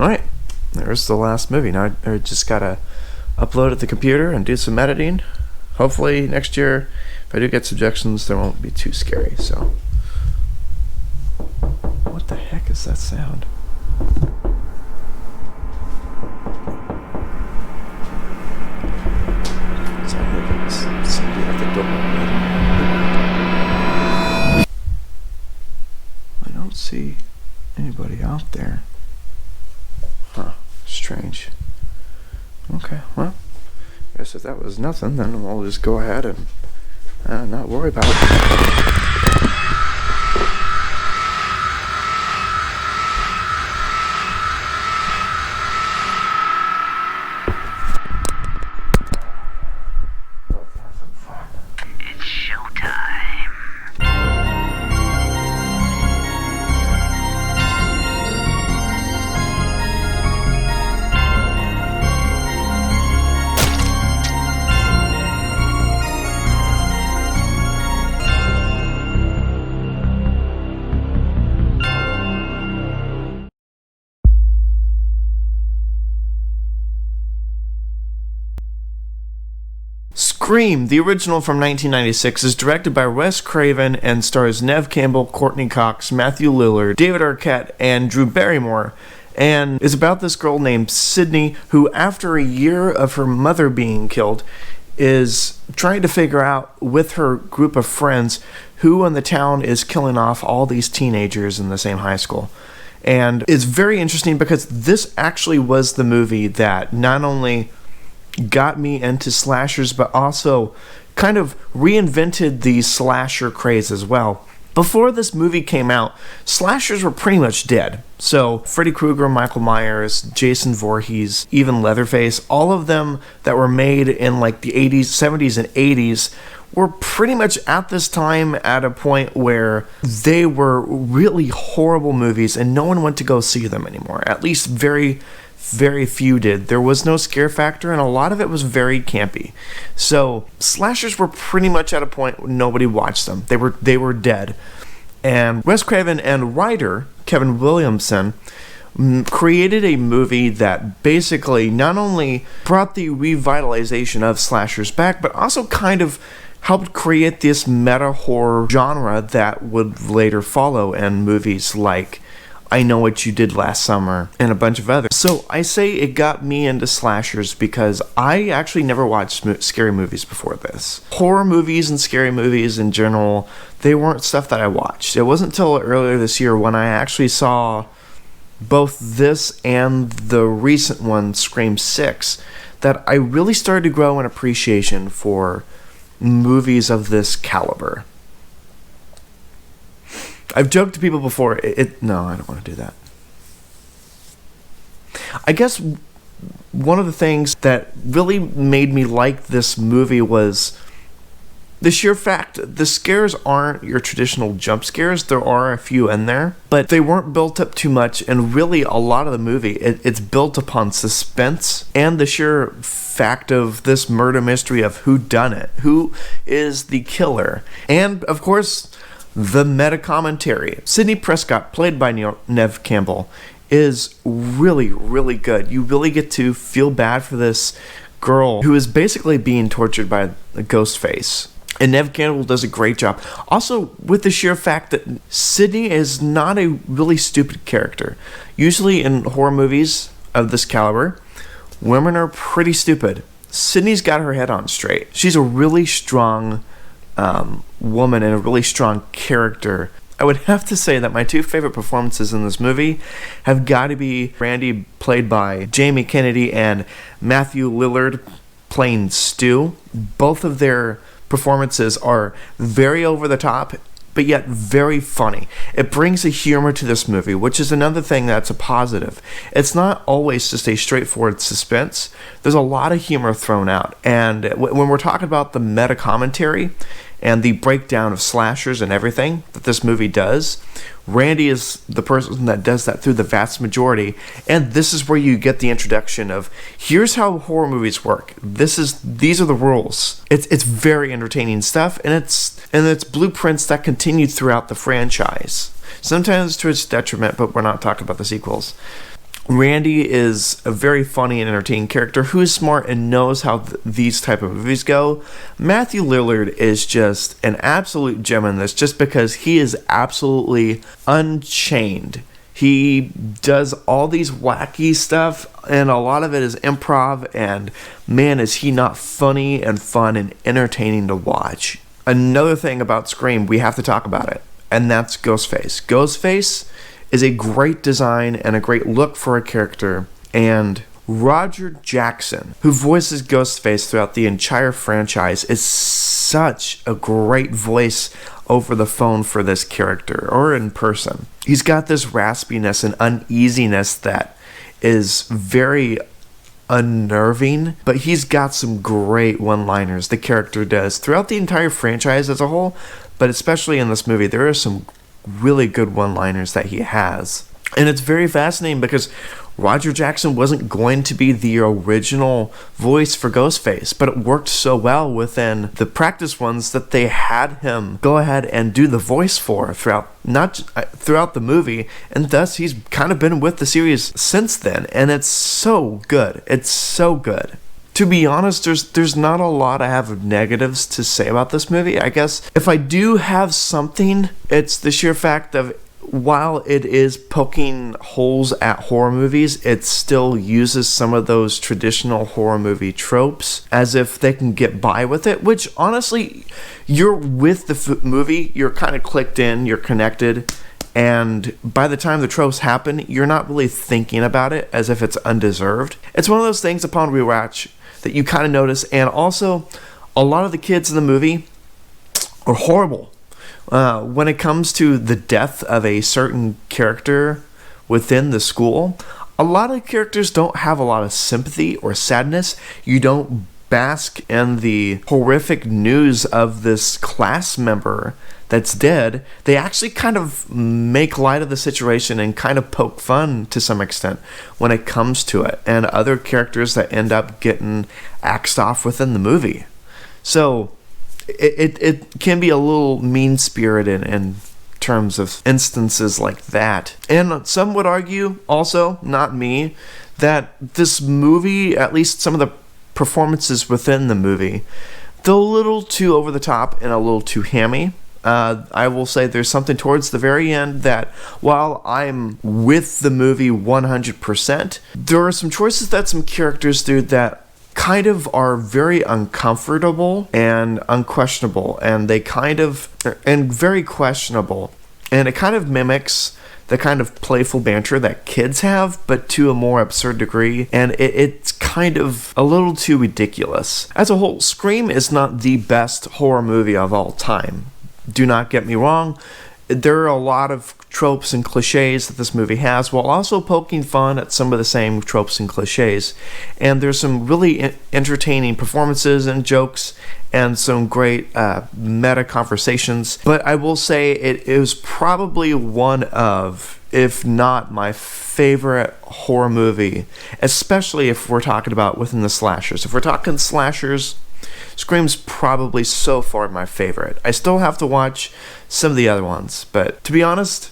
Alright, there's the last movie. Now I just gotta upload it to the computer and do some editing. Hopefully next year, if I do get subjections, they won't be too scary, so. What the heck is that sound? Somebody at the door. I don't see anybody out there. Huh, strange. Okay, well, I guess if that was nothing, then we'll just go ahead and not worry about it. Scream, the original from 1996, is directed by Wes Craven and stars Neve Campbell, Courtney Cox, Matthew Lillard, David Arquette, and Drew Barrymore, and is about this girl named Sydney who, after a year of her mother being killed, is trying to figure out with her group of friends who in the town is killing off all these teenagers in the same high school. And it's very interesting because this actually was the movie that not only got me into slashers, but also kind of reinvented the slasher craze as well. Before this movie came out, slashers were pretty much dead. So Freddy Krueger, Michael Myers, Jason Voorhees, even Leatherface, all of them that were made in like the 80s, 70s, and 80s were pretty much at this time at a point where they were really horrible movies and no one went to go see them anymore. At least very few did. There was no scare factor, and a lot of it was very campy. So slashers were pretty much at a point where nobody watched them. They were dead. And Wes Craven and writer Kevin Williamson created a movie that basically not only brought the revitalization of slashers back, but also kind of helped create this meta horror genre that would later follow in movies like I Know What You Did Last Summer, and a bunch of others. So I say it got me into slashers because I actually never watched scary movies before this. Horror movies and scary movies in general, they weren't stuff that I watched. It wasn't until earlier this year when I actually saw both this and the recent one, Scream 6, that I really started to grow an appreciation for movies of this caliber. I've joked to people before, no, I don't want to do that. I guess one of the things that really made me like this movie was the sheer fact the scares aren't your traditional jump scares. There are a few in there, but they weren't built up too much, and really a lot of the movie, it's built upon suspense and the sheer fact of this murder mystery of who done it, who is the killer, and of course the meta commentary. Sidney Prescott, played by Neve Campbell, is really, really good. You really get to feel bad for this girl who is basically being tortured by a ghost face. And Neve Campbell does a great job. Also, with the sheer fact that Sydney is not a really stupid character. Usually in horror movies of this caliber, women are pretty stupid. Sydney's got her head on straight. She's a really strong woman and a really strong character. I would have to say that my two favorite performances in this movie have got to be Randy, played by Jamie Kennedy, and Matthew Lillard, playing Stu. Both of their performances are very over the top, but yet very funny. It brings a humor to this movie, which is another thing that's a positive. It's not always just a straightforward suspense. There's a lot of humor thrown out. And when we're talking about the meta commentary and the breakdown of slashers and everything that this movie does, Randy is the person that does that through the vast majority, and this is where you get the introduction of here's how horror movies work. These are the rules. It's very entertaining stuff, and it's blueprints that continue throughout the franchise. Sometimes to its detriment, but we're not talking about the sequels. Randy is a very funny and entertaining character who is smart and knows how these type of movies go. Matthew Lillard is just an absolute gem in this just because he is absolutely unchained. He does all these wacky stuff, and a lot of it is improv, and man, is he not funny and fun and entertaining to watch. Another thing about Scream, we have to talk about it, and that's Ghostface. Ghostface is a great design and a great look for a character, and Roger Jackson, who voices Ghostface throughout the entire franchise, is such a great voice over the phone for this character, or in person. He's got this raspiness and uneasiness that is very unnerving, but he's got some great one-liners, the character does, throughout the entire franchise as a whole, but especially in this movie, there are some really good one-liners that he has. And it's very fascinating because Roger Jackson wasn't going to be the original voice for Ghostface, but it worked so well within the practice ones that they had him go ahead and do the voice for throughout the movie, and thus he's kind of been with the series since then, and it's so good. It's so good. To be honest, there's not a lot I have of negatives to say about this movie. I guess if I do have something, it's the sheer fact of while it is poking holes at horror movies, it still uses some of those traditional horror movie tropes as if they can get by with it, which honestly, you're with the movie, you're kind of clicked in, you're connected, and by the time the tropes happen, you're not really thinking about it as if it's undeserved. It's one of those things upon rewatch that you kind of notice, and also a lot of the kids in the movie are horrible. When it comes to the death of a certain character within the school, a lot of characters don't have a lot of sympathy or sadness. You don't bask in the horrific news of this class member that's dead. They actually kind of make light of the situation and kind of poke fun to some extent when it comes to it, and other characters that end up getting axed off within the movie. So it can be a little mean-spirited in terms of instances like that. And some would argue, also, not me, that this movie, at least some of the performances within the movie, they're a little too over the top and a little too hammy. I will say there's something towards the very end that, while I'm with the movie 100%, there are some choices that some characters do that kind of are very uncomfortable and unquestionable, and very questionable, and it kind of mimics the kind of playful banter that kids have, but to a more absurd degree, and it's kind of a little too ridiculous. As a whole, Scream is not the best horror movie of all time. Do not get me wrong. There are a lot of tropes and cliches that this movie has, while also poking fun at some of the same tropes and cliches. And there's some really entertaining performances and jokes and some great meta conversations. But I will say it is probably one of, if not my favorite horror movie, especially if we're talking about within the slashers. If we're talking slashers, Scream's probably so far my favorite. I still have to watch some of the other ones, but to be honest,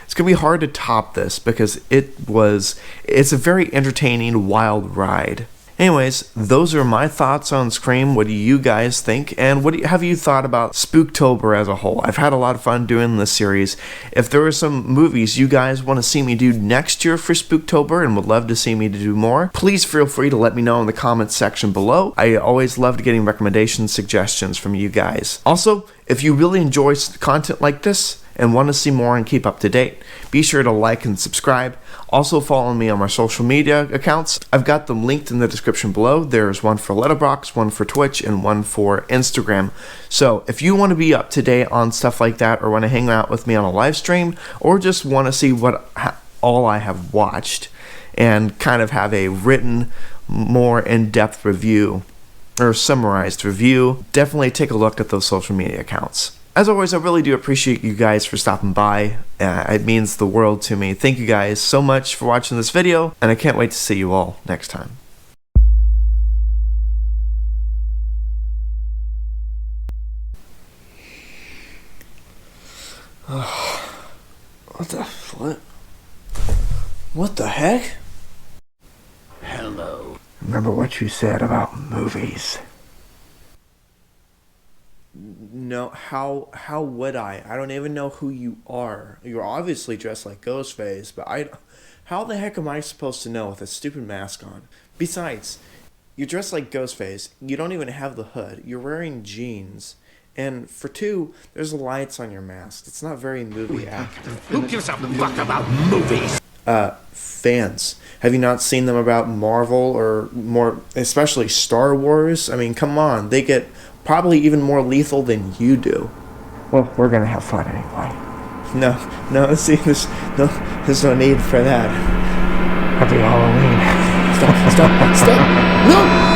it's going to be hard to top this because it's a very entertaining, wild ride. Anyways, those are my thoughts on Scream. What do you guys think? And what have you thought about Spooktober as a whole? I've had a lot of fun doing this series. If there are some movies you guys want to see me do next year for Spooktober and would love to see me to do more, please feel free to let me know in the comments section below. I always loved getting recommendations, suggestions from you guys. Also, if you really enjoy content like this and want to see more and keep up to date, be sure to like and subscribe. Also follow me on my social media accounts. I've got them linked in the description below. There's one for Letterboxd, one for Twitch, and one for Instagram. So if you want to be up to date on stuff like that, or want to hang out with me on a live stream, or just want to see what all I have watched and kind of have a written, more in-depth review or summarized review, definitely take a look at those social media accounts. As always, I really do appreciate you guys for stopping by. It means the world to me. Thank you guys so much for watching this video, and I can't wait to see you all next time. What the heck? Hello. Remember what you said about movies. No, how would I? I don't even know who you are. You're obviously dressed like Ghostface, but how the heck am I supposed to know with a stupid mask on? Besides, you're dressed like Ghostface. You don't even have the hood. You're wearing jeans. And for two, there's lights on your mask. It's not very movie accurate. Who gives a fuck about movies? Fans. Have you not seen them about Marvel or more, especially Star Wars? I mean, come on. They get probably even more lethal than you do. Well, we're gonna have fun anyway. No, see, there's no need for that. Happy Halloween. Stop. No!